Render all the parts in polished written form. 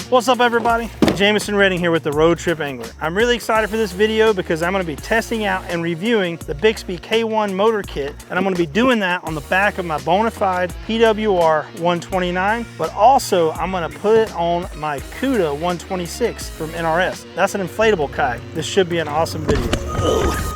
What's up everybody? Jameson Redding here with the Road Trip Angler. I'm really excited for this video because I'm going to be testing out and reviewing the Bixpy K1 motor kit, and I'm going to be doing that on the back of my Bonafide PWR 129, but also I'm going to put it on my Cuda 126 from NRS. That's an inflatable kayak. This should be an awesome video. Ugh.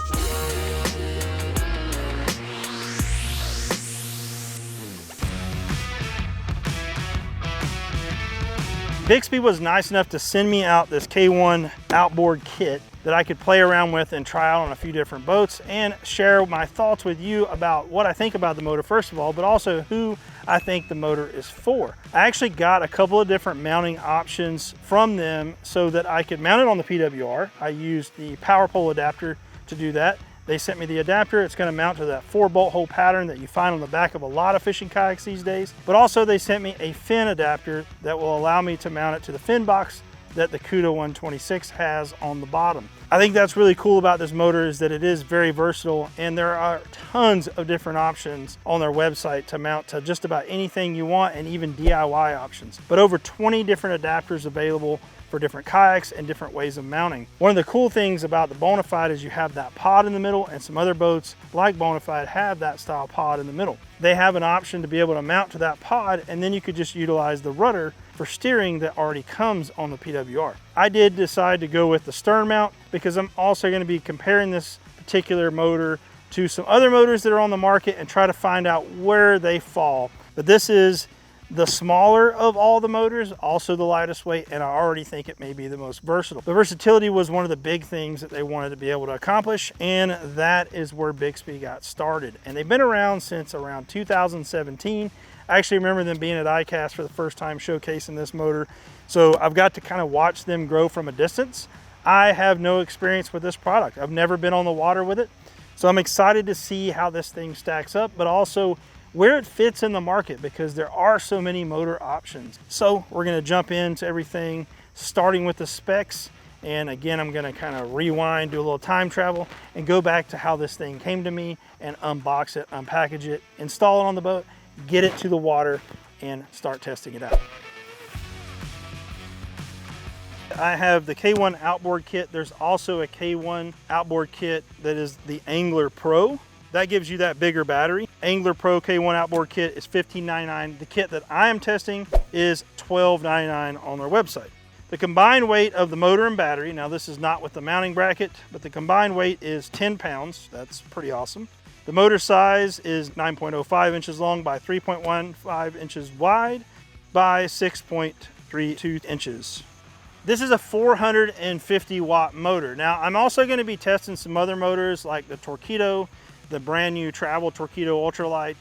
Bixpy was nice enough to send me out this K1 outboard kit that I could play around with and try out on a few different boats and share my thoughts with you about what I think about the motor first of all, but also who I think the motor is for. I actually got a couple of different mounting options from them so that I could mount it on the PWR. I used the power pole adapter to do that. They sent me the adapter. It's going to mount to that 4-bolt hole pattern that you find on the back of a lot of fishing kayaks these days. But also they sent me a fin adapter that will allow me to mount it to the fin box that the Cuda 126 has on the bottom. I think that's really cool about this motor is that it is very versatile, and there are tons of different options on their website to mount to just about anything you want, and even DIY options. But over 20 different adapters available for different kayaks and different ways of mounting. One of the cool things about the Bonafide is you have that pod in the middle, and some other boats like Bonafide have that style pod in the middle. They have an option to be able to mount to that pod, and then you could just utilize the rudder for steering that already comes on the PWR. I did decide to go with the stern mount because I'm also going to be comparing this particular motor to some other motors that are on the market and try to find out where they fall. But this is the smaller of all the motors, also the lightest weight, and I already think it may be the most versatile. The versatility was one of the big things that they wanted to be able to accomplish, and that is where Bixpy got started. And they've been around since around 2017. I actually remember them being at ICAST for the first time showcasing this motor, so I've got to kind of watch them grow from a distance. I have no experience with this product. I've never been on the water with it, so I'm excited to see how this thing stacks up, but also where it fits in the market because there are so many motor options. So we're going to jump into everything, starting with the specs. And again, I'm going to kind of rewind, do a little time travel, and go back to how this thing came to me and unbox it, unpackage it, install it on the boat, get it to the water, and start testing it out. I have the K1 outboard kit. There's also a K1 outboard kit that is the Angler Pro. That gives you that bigger battery. Angler Pro K1 outboard kit is $15.99. The kit that I am testing is $12.99 on their website. The combined weight of the motor and battery, now this is not with the mounting bracket, but the combined weight is 10 pounds. That's pretty awesome. The motor size is 9.05 inches long by 3.15 inches wide by 6.32 inches. This is a 450 watt motor. Now I'm also going to be testing some other motors like the Torqeedo, the brand new Travel Torqeedo Ultralight,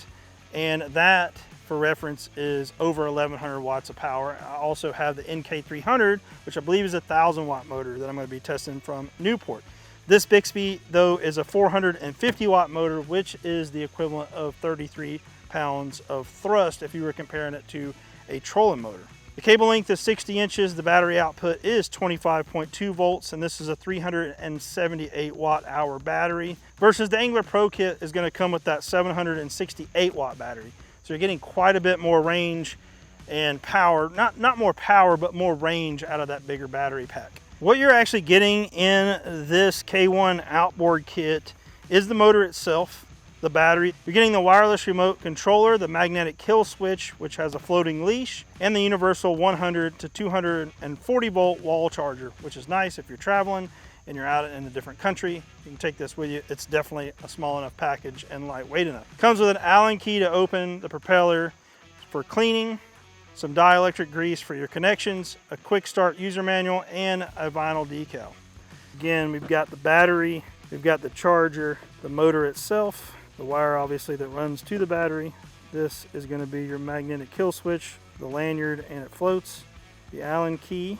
and that, for reference, is over 1100 watts of power. I also have the NK300, which I believe is a 1000 watt motor that I'm going to be testing from Newport. This Bixpy, though, is a 450 watt motor, which is the equivalent of 33 pounds of thrust if you were comparing it to a trolling motor. The cable length is 60 inches, the battery output is 25.2 volts, and this is a 378 watt hour battery, versus the Angler Pro kit is going to come with that 768 watt battery. So you're getting quite a bit more range and power, not more power, but more range out of that bigger battery pack. What you're actually getting in this K1 outboard kit is the motor itself, the battery. You're getting the wireless remote controller, the magnetic kill switch, which has a floating leash, and the universal 100 to 240 volt wall charger, which is nice if you're traveling and you're out in a different country. You can take this with you. It's definitely a small enough package and lightweight enough. Comes with an Allen key to open the propeller for cleaning, some dielectric grease for your connections, a quick start user manual, and a vinyl decal. Again, we've got the battery, we've got the charger, the motor itself, the wire obviously that runs to the battery. This is going to be your magnetic kill switch, the lanyard, and it floats, the Allen key.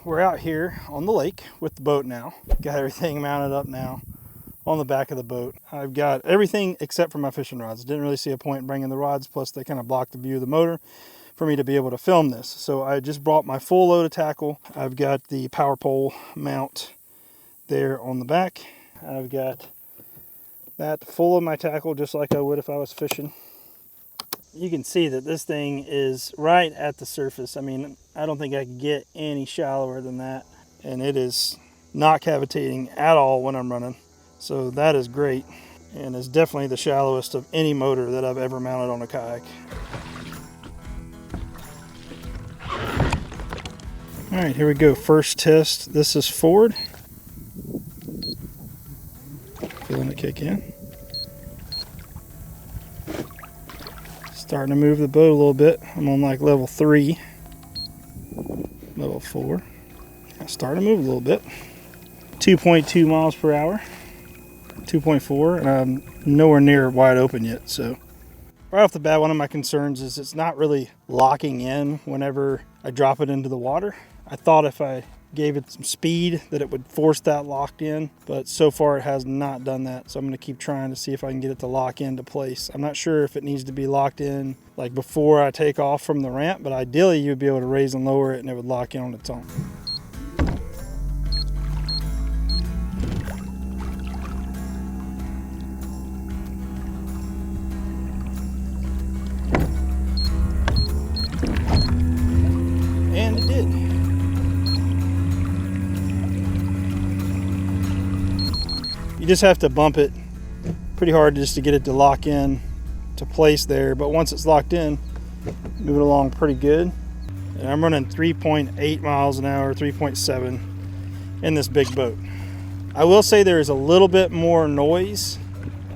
We're out here on the lake with the boat now. Got everything mounted up now on the back of the boat. I've got everything except for my fishing rods. Didn't really see a point in bringing the rods, plus they kind of block the view of the motor. for me to be able to film this. So I just brought my full load of tackle. I've got the power pole mount there on the back. I've got that full of my tackle just like I would if I was fishing. You can see that this thing is right at the surface. I mean, I don't think I could get any shallower than that. And it is not cavitating at all when I'm running. So that is great. And is definitely the shallowest of any motor that I've ever mounted on a kayak. All right, here we go. First test. This is forward. Feeling it kick in. Starting to move the boat a little bit. I'm on like level 3, level 4. I'm starting to move a little bit. 2.2 miles per hour, 2.4, and I'm nowhere near wide open yet. So right off the bat, one of my concerns is it's not really locking in whenever I drop it into the water. I thought if I gave it some speed that it would force that locked in, but so far it has not done that. So I'm going to keep trying to see if I can get it to lock into place. I'm not sure if it needs to be locked in like before I take off from the ramp, but ideally you'd be able to raise and lower it and it would lock in on its own. And it did. You just have to bump it pretty hard just to get it to lock in to place there, but once it's locked in, move it along pretty good. And I'm running 3.8 miles an hour, 3.7 in this big boat. I will say there is a little bit more noise,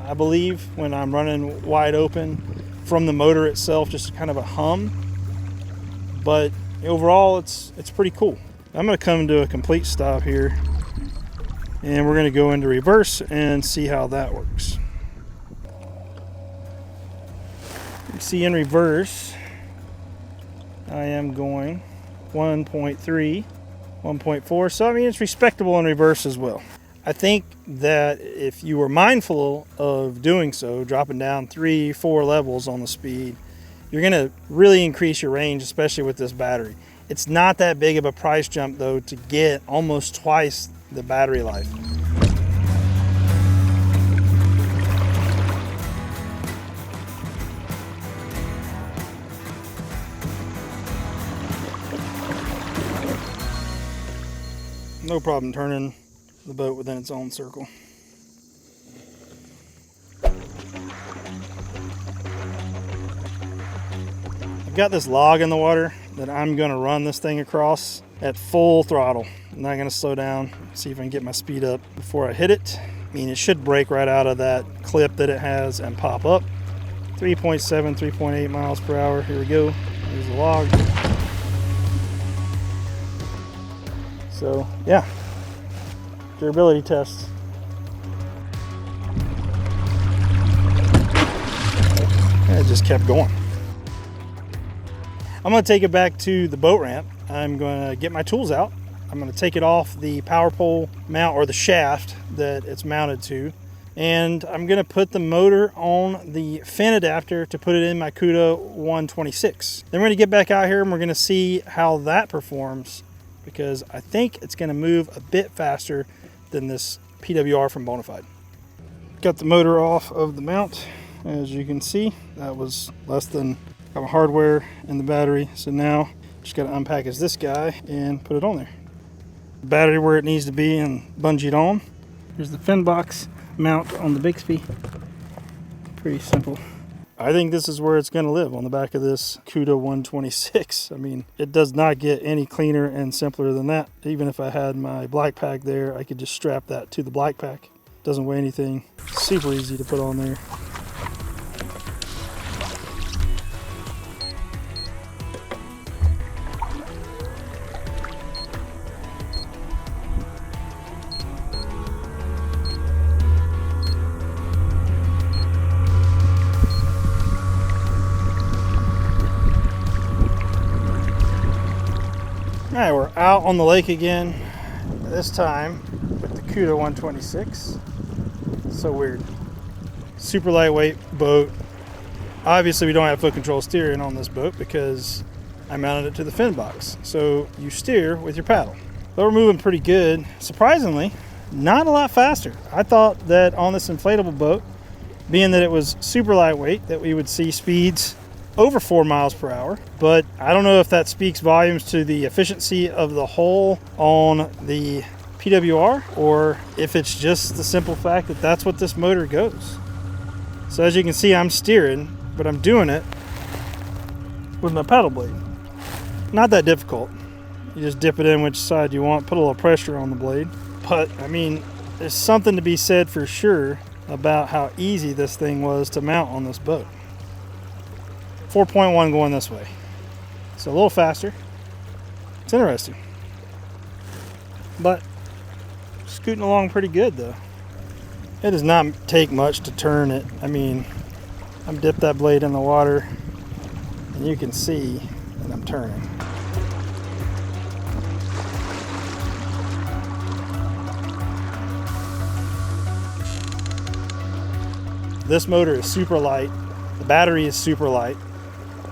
I believe, when I'm running wide open from the motor itself, just kind of a hum, but overall it's pretty cool. I'm going to come to a complete stop here, and we're going to go into reverse and see how that works. You see in reverse, I am going 1.3, 1.4, so I mean it's respectable in reverse as well. I think that if you were mindful of doing so, dropping down 3-4 levels on the speed, you're going to really increase your range, especially with this battery. It's not that big of a price jump though to get almost twice the battery life. No problem turning the boat within its own circle. I've got this log in the water that I'm going to run this thing across at full throttle. I'm not going to slow down, see if I can get my speed up before I hit it. I mean, it should break right out of that clip that it has and pop up. 3.7, 3.8 miles per hour. Here we go. There's the log. So, yeah. Durability test. And it just kept going. I'm going to take it back to the boat ramp. I'm going to get my tools out. I'm going to take it off the power pole mount, or the shaft that it's mounted to, and I'm going to put the motor on the fin adapter to put it in my Cuda 126. Then we're going to get back out here and we're going to see how that performs, because I think it's going to move a bit faster than this PWR from Bonafide. Got the motor off of the mount. As you can see, that was less than hardware and the battery. So now just got to unpackage this guy and put it on there. Battery where it needs to be and bungee it on. Here's the fin box mount on the Bixpy. Pretty simple. I think this is where it's going to live, on the back of this Cuda 126. I mean, it does not get any cleaner and simpler than that. Even if I had my black pack there, I could just strap that to the black pack. Doesn't weigh anything. Super easy to put on there. All right, we're out on the lake again, this time with the Cuda 126. So weird. Super lightweight boat, Obviously we don't have foot control steering on this boat because I mounted it to the fin box. So you steer with your paddle. But we're moving pretty good. Surprisingly, not a lot faster. I thought that on this inflatable boat, being that it was super lightweight, that we would see speeds over 4 miles per hour. But I don't know if that speaks volumes to the efficiency of the hull on the PWR, or if it's just the simple fact that that's what this motor goes. So as you can see, I'm steering, but I'm doing it with my paddle blade. Not that difficult. You just dip it in which side you want, put a little pressure on the blade. But I mean, there's something to be said for sure about how easy this thing was to mount on this boat. 4.1 going this way. So a little faster. It's interesting. But scooting along pretty good though. It does not take much to turn it. I mean, I'm dipped that blade in the water and you can see that I'm turning. This motor is super light. The battery is super light.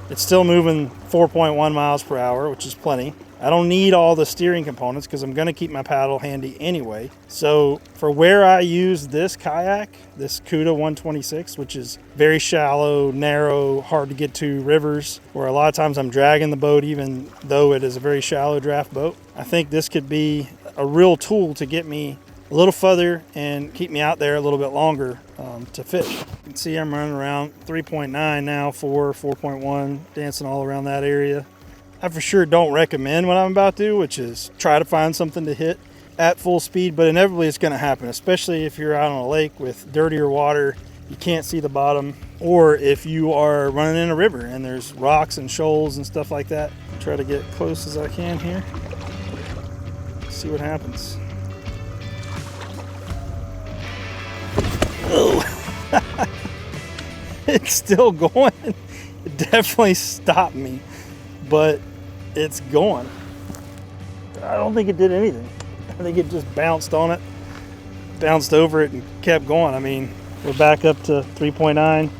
It's still moving 4.1 miles per hour, which is plenty. I don't need all the steering components because I'm going to keep my paddle handy anyway. So for where I use this kayak, this Cuda 126, which is very shallow, narrow, hard to get to rivers, where a lot of times I'm dragging the boat even though it is a very shallow draft boat, I think this could be a real tool to get me a little further and keep me out there a little bit longer to fish. You can see I'm running around 3.9 now, 4.1, dancing all around that area. I for sure don't recommend what I'm about to do, which is try to find something to hit at full speed, but inevitably it's going to happen, especially if you're out on a lake with dirtier water, you can't see the bottom, or if you are running in a river and there's rocks and shoals and stuff like that. Try to get close as I can here. See what happens. Oh. It's still going. It definitely stopped me, but it's going. I don't think it did anything. I think it just bounced on it, bounced over it and kept going. I mean, we're back up to 3.9,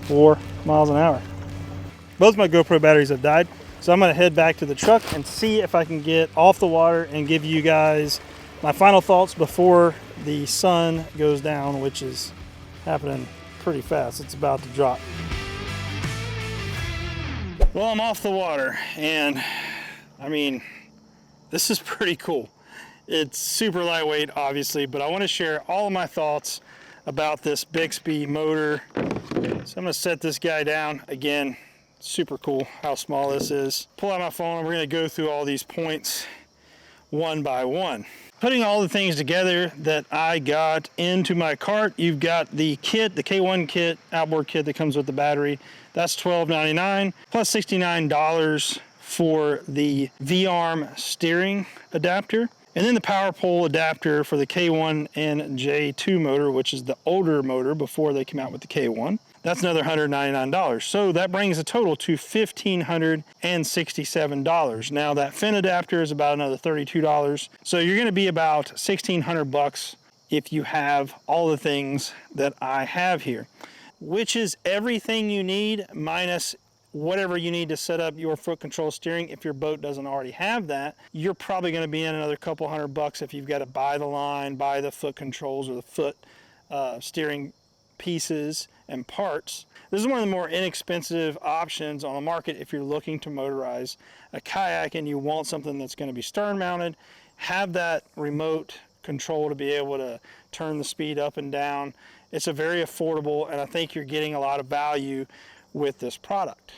4 miles an hour. Both my GoPro batteries have died, so I'm gonna head back to the truck and see if I can get off the water and give you guys my final thoughts before the sun goes down, which is happening pretty fast. It's about to drop. Well, I'm off the water, and I mean, this is pretty cool. It's super lightweight, obviously, but I want to share all of my thoughts about this Bixpy motor. So I'm gonna set this guy down. Again, super cool how small this is. Pull out my phone, and we're gonna go through all these points one by one. Putting all the things together that I got into my cart, you've got the kit, the K1 kit, outboard kit that comes with the battery. That's $12.99 plus $69 for the V-arm steering adapter. And then the power pole adapter for the K1 and J2 motor, which is the older motor before they came out with the K1. That's another $199. So that brings the total to $1,567. Now that fin adapter is about another $32. So you're gonna be about $1,600 if you have all the things that I have here, which is everything you need minus whatever you need to set up your foot control steering. If your boat doesn't already have that, you're probably gonna be in another couple $100 if you've got to buy the line, buy the foot controls or the foot steering pieces and parts. This is one of the more inexpensive options on the market if you're looking to motorize a kayak and you want something that's going to be stern mounted, have that remote control to be able to turn the speed up and down. It's a very affordable, and I think you're getting a lot of value with this product.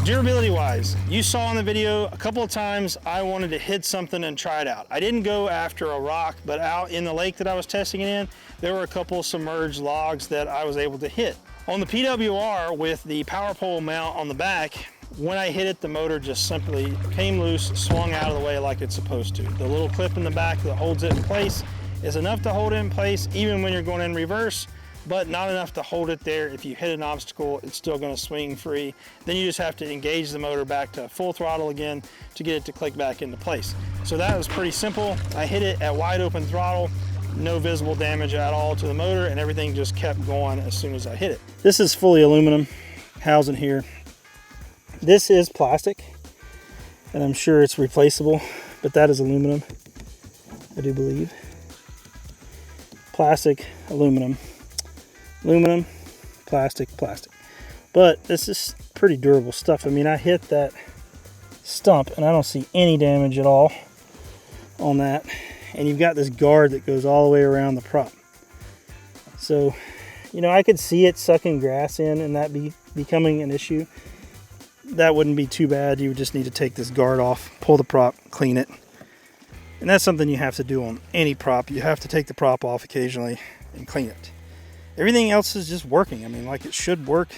Durability wise, you saw in the video a couple of times I wanted to hit something and try it out. I didn't go after a rock, but out in the lake that I was testing it in, there were a couple of submerged logs that I was able to hit. On the PWR with the power pole mount on the back, when I hit it, the motor just simply came loose, swung out of the way like it's supposed to. The little clip in the back that holds it in place is enough to hold it in place even when you're going in reverse, but not enough to hold it there. If you hit an obstacle, it's still going to swing free. Then you just have to engage the motor back to full throttle again to get it to click back into place. So that was pretty simple. I hit it at wide open throttle, no visible damage at all to the motor, and everything just kept going as soon as I hit it. This is fully aluminum housing here. This is plastic, and I'm sure it's replaceable, but that is aluminum, I do believe. Plastic, aluminum, aluminum, plastic, plastic. But this is pretty durable stuff. I mean, I hit that stump and I don't see any damage at all on that. And you've got this guard that goes all the way around the prop. So, you know, I could see it sucking grass in and that becoming an issue. That wouldn't be too bad. You would just need to take this guard off, pull the prop, clean it. And that's something you have to do on any prop. You have to take the prop off occasionally and clean it. Everything else is just working. I mean, like it should work.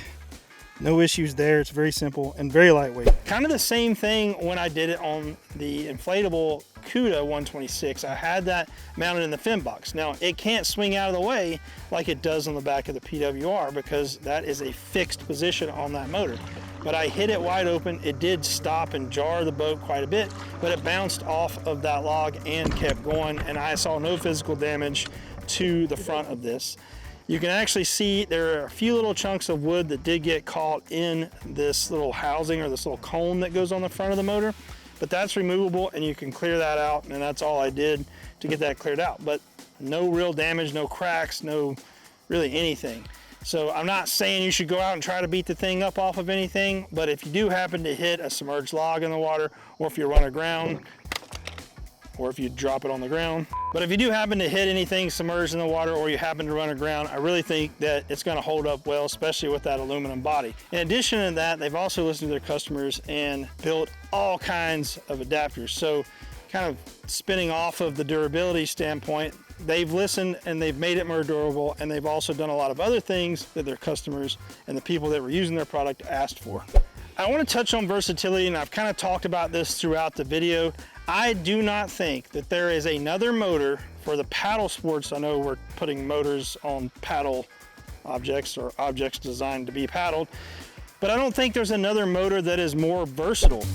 No issues there. It's very simple and very lightweight. Kind of the same thing when I did it on the inflatable Cuda 126. I had that mounted in the fin box. Now, it can't swing out of the way like it does on the back of the PWR because that is a fixed position on that motor. But I hit it wide open. It did stop and jar the boat quite a bit, but it bounced off of that log and kept going, and I saw no physical damage to the front of this. You can actually see there are a few little chunks of wood that did get caught in this little housing or this little cone that goes on the front of the motor, but that's removable and you can clear that out, and that's all I did to get that cleared out. But no real damage, no cracks, no really anything. So I'm not saying you should go out and try to beat the thing up off of anything, but if you do happen to hit a submerged log in the water, or if you run aground, or if you drop it on the ground. But if you do happen to hit anything submerged in the water or you happen to run aground, I really think that it's gonna hold up well, especially with that aluminum body. In addition to that, they've also listened to their customers and built all kinds of adapters. So kind of spinning off of the durability standpoint, they've listened and they've made it more durable, and they've also done a lot of other things that their customers and the people that were using their product asked for. I want to touch on versatility, and I've kind of talked about this throughout the video. I do not think that there is another motor for the paddle sports. I know we're putting motors on paddle objects or objects designed to be paddled, but I don't think there's another motor that is more versatile.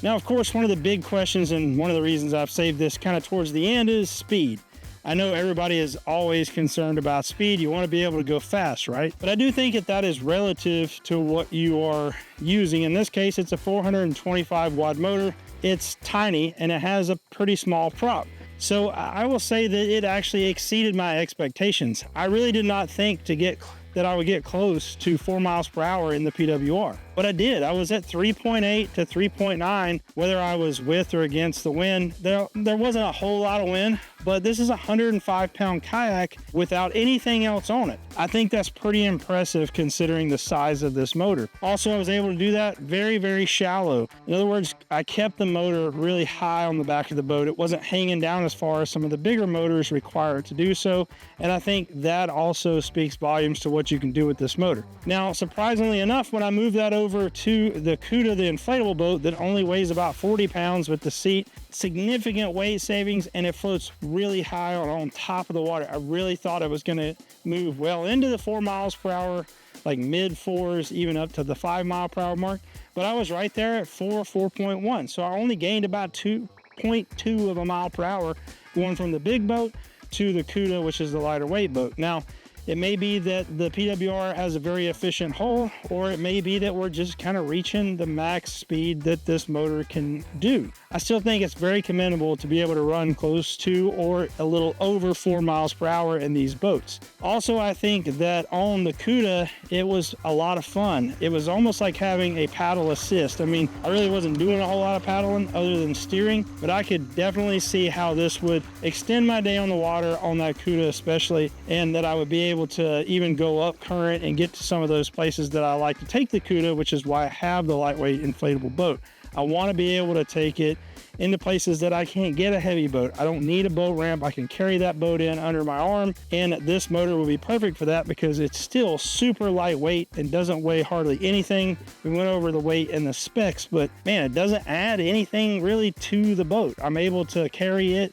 Now, of course, one of the big questions and one of the reasons I've saved this kind of towards the end is speed. I know everybody is always concerned about speed. You want to be able to go fast, right? But I do think that that is relative to what you are using. In this case, it's a 425 watt motor. It's tiny and it has a pretty small prop. So I will say that it actually exceeded my expectations. I really did not think that I would get close to 4 miles per hour in the PWR. But I did. I was at 3.8 to 3.9, whether I was with or against the wind. There wasn't a whole lot of wind, but this is a 105-pound kayak without anything else on it. I think that's pretty impressive considering the size of this motor. Also, I was able to do that very, very shallow. In other words, I kept the motor really high on the back of the boat. It wasn't hanging down as far as some of the bigger motors require it to do so. And I think that also speaks volumes to what you can do with this motor. Now, surprisingly enough, when I moved that over to the Cuda, the inflatable boat that only weighs about 40 pounds with the seat, significant weight savings, and it floats really high on top of the water. I really thought it was going to move well into the 4 miles per hour, like mid fours, even up to the 5 mile per hour mark. But I was right there at 4.1. So I only gained about 2.2 of a mile per hour going from the big boat to the Cuda, which is the lighter weight boat. Now, it may be that the PWR has a very efficient hull, or it may be that we're just kind of reaching the max speed that this motor can do. I still think it's very commendable to be able to run close to or a little over 4 miles per hour in these boats. Also, I think that on the Cuda, it was a lot of fun. It was almost like having a paddle assist. I mean, I really wasn't doing a whole lot of paddling other than steering, but I could definitely see how this would extend my day on the water on that Cuda especially, and that I would be able to even go up current and get to some of those places that I like to take the Cuda, which is why I have the lightweight inflatable boat. I want to be able to take it into places that I can't get a heavy boat. I don't need a boat ramp. I can carry that boat in under my arm, and this motor will be perfect for that because it's still super lightweight and doesn't weigh hardly anything. We went over the weight and the specs, but man, it doesn't add anything really to the boat. I'm able to carry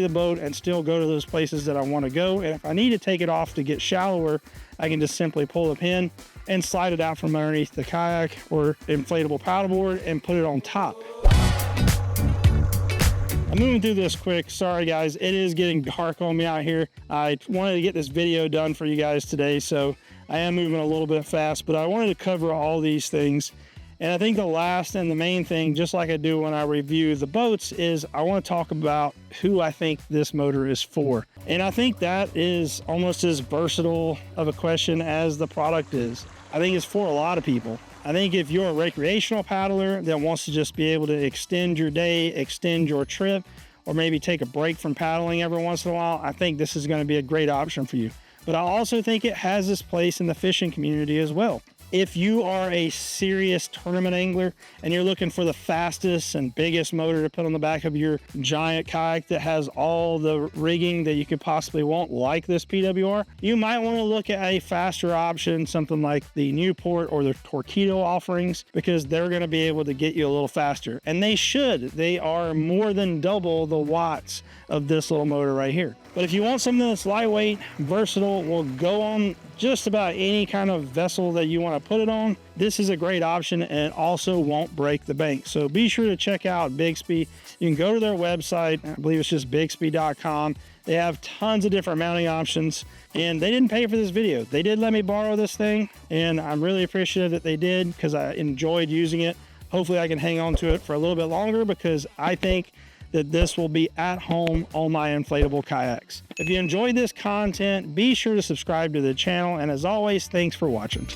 the boat and still go to those places that I want to go. And if I need to take it off to get shallower, I can just simply pull the pin and slide it out from underneath the kayak or inflatable paddleboard and put it on top. I'm moving through this quick. Sorry guys, it is getting dark on me out here. I wanted to get this video done for you guys today, so I am moving a little bit fast, but I wanted to cover all these things. And I think the last and the main thing, just like I do when I review the boats, is I want to talk about who I think this motor is for. And I think that is almost as versatile of a question as the product is. I think it's for a lot of people. I think if you're a recreational paddler that wants to just be able to extend your day, extend your trip, or maybe take a break from paddling every once in a while, I think this is going to be a great option for you. But I also think it has its place in the fishing community as well. If you are a serious tournament angler and you're looking for the fastest and biggest motor to put on the back of your giant kayak that has all the rigging that you could possibly want, like this PWR, you might want to look at a faster option, something like the Newport or the Torpedo offerings, because they're going to be able to get you a little faster. And they should. They are more than double the watts of this little motor right here. But if you want something that's lightweight, versatile, will go on just about any kind of vessel that you want to put it on, this is a great option and also won't break the bank. So be sure to check out Bixpy. You can go to their website. I believe it's just bixpy.com. They have tons of different mounting options, and they didn't pay for this video. They did let me borrow this thing, and I'm really appreciative that they did because I enjoyed using it. Hopefully I can hang on to it for a little bit longer because I think that this will be at home on my inflatable kayaks. If you enjoyed this content, be sure to subscribe to the channel, and as always, thanks for watching.